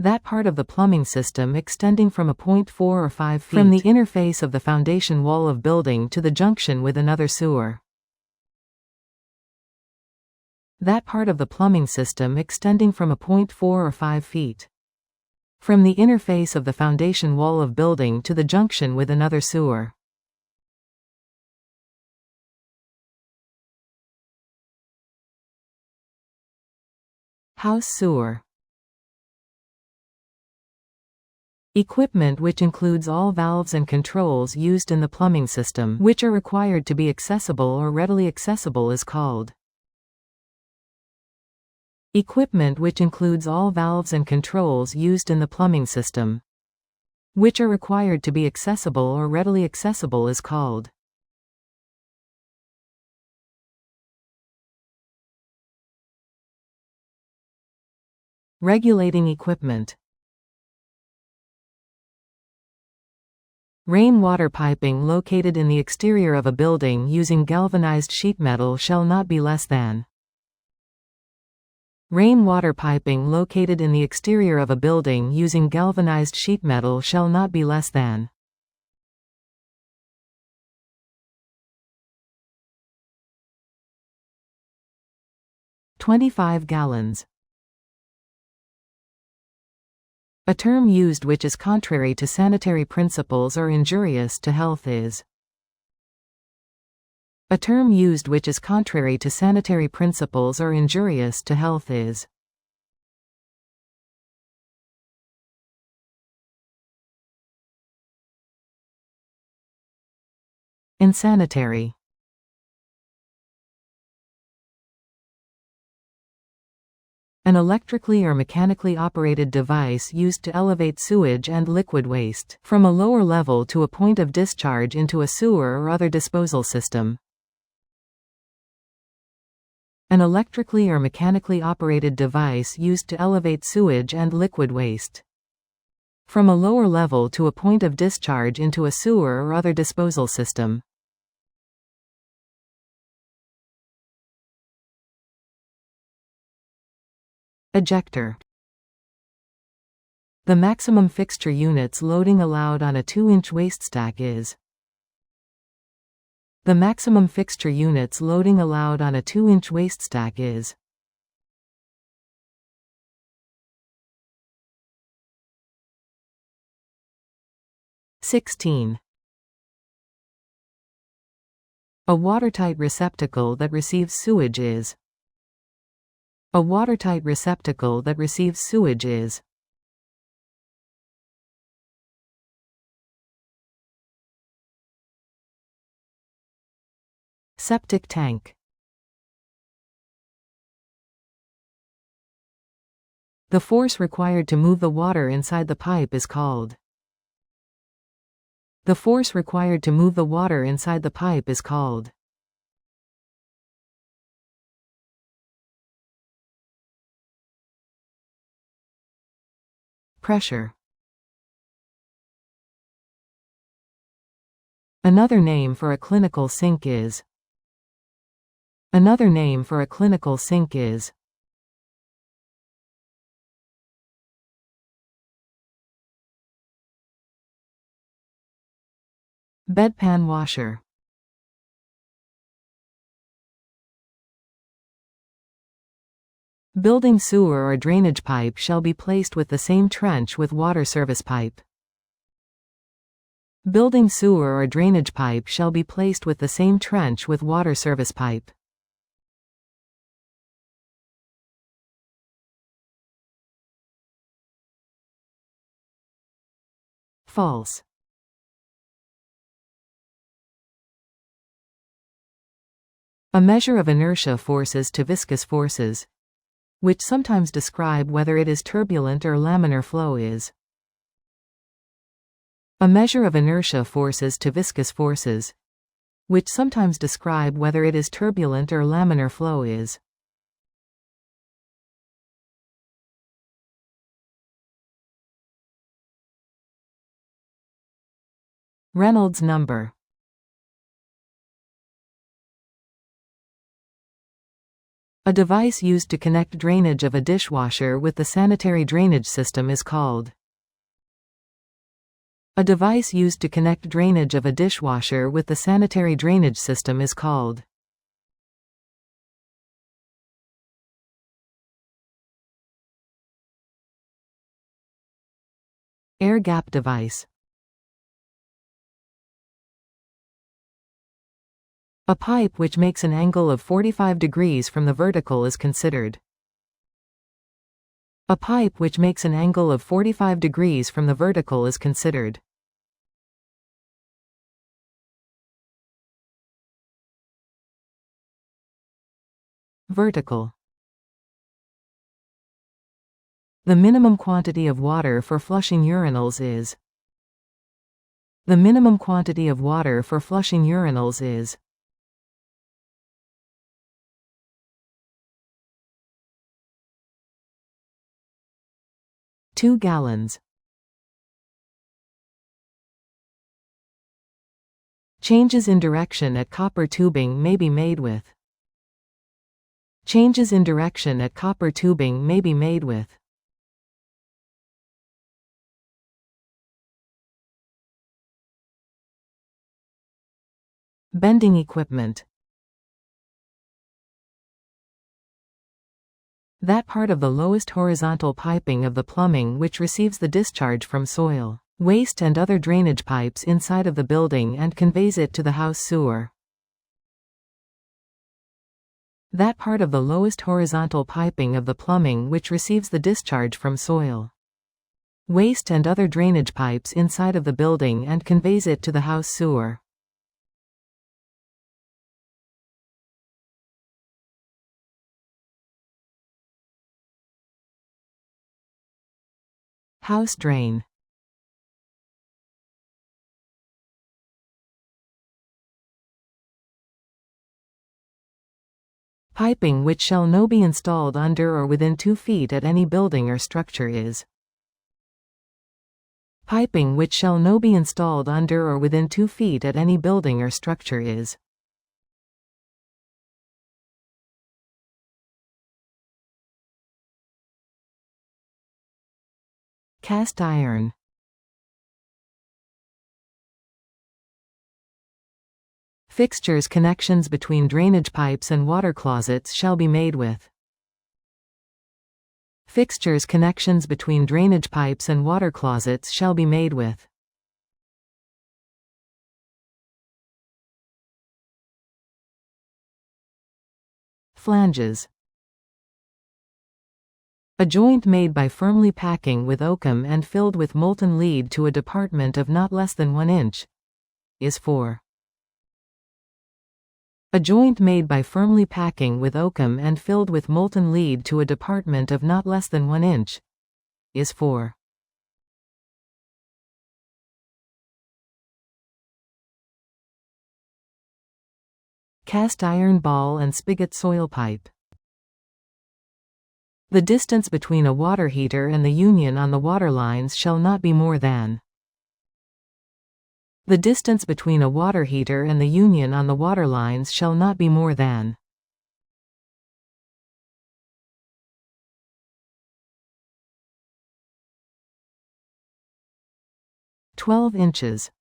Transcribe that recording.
That part of the plumbing system extending from a point 4 or 5 feet from the interface of the foundation wall of building to the junction with another sewer. That part of the plumbing system extending from a point 4 or 5 feet from the interface of the foundation wall of building to the junction with another sewer. House sewer. Equipment which includes all valves and controls used in the plumbing system, which are required to be accessible or readily accessible, is called. Equipment which includes all valves and controls used in the plumbing system, which are required to be accessible or readily accessible, is called. Regulating equipment. Rainwater piping located in the exterior of a building using galvanized sheet metal shall not be less than. Rainwater piping located in the exterior of a building using galvanized sheet metal shall not be less than. "25 gallons. A term used which is contrary to sanitary principles or injurious to health is. A term used which is contrary to sanitary principles or injurious to health is. Insanitary. An electrically or mechanically operated device used to elevate sewage and liquid waste from a lower level to a point of discharge into a sewer or other disposal system. An electrically or mechanically operated device used to elevate sewage and liquid waste from a lower level to a point of discharge into a sewer or other disposal system. Ejector. The maximum fixture units loading allowed on a 2-inch waste stack is. The maximum fixture units loading allowed on a 2-inch waste stack is. (16) A watertight receptacle that receives sewage is. A watertight receptacle that receives sewage is. Septic tank. The force required to move the water inside the pipe is called. The force required to move the water inside the pipe is called. Pressure. Another name for a clinical sink is. Another name for a clinical sink is. Bedpan washer. Building sewer or drainage pipe shall be placed with the same trench with water service pipe. Building sewer or drainage pipe shall be placed with the same trench with water service pipe. False. A measure of inertia forces to viscous forces, which sometimes describe whether it is turbulent or laminar flow is. A measure of inertia forces to viscous forces, which sometimes describe whether it is turbulent or laminar flow is. Reynolds number. A device used to connect drainage of a dishwasher with the sanitary drainage system is called. A device used to connect drainage of a dishwasher with the sanitary drainage system is called. Air gap device. A pipe which makes an angle of 45 degrees from the vertical is considered. A pipe which makes an angle of 45 degrees from the vertical is considered. Vertical. The minimum quantity of water for flushing urinals is. The minimum quantity of water for flushing urinals is. Two gallons. Changes in direction at copper tubing may be made with. Changes in direction at copper tubing may be made with. Bending equipment. That part of the lowest horizontal piping of the plumbing which receives the discharge from soil, waste and other drainage pipes inside of the building and conveys it to the house sewer. That part of the lowest horizontal piping of the plumbing which receives the discharge from soil, waste and other drainage pipes inside of the building and conveys it to the house sewer. House drain. Piping which shall no be installed under or within 2 feet at any building or structure is. Piping which shall no be installed under or within 2 feet at any building or structure is. Cast iron. Fixtures connections between drainage pipes and water closets shall be made with. Fixtures connections between drainage pipes and water closets shall be made with. Flanges. A joint made by firmly packing with oakum and filled with molten lead to a department of not less than 1 inch is for. A joint made by firmly packing with oakum and filled with molten lead to a department of not less than 1 inch is for. Cast iron ball and spigot soil pipe. The distance between a water heater and the union on the water lines shall not be more than. The distance between a water heater and the union on the water lines shall not be more than. 12 inches.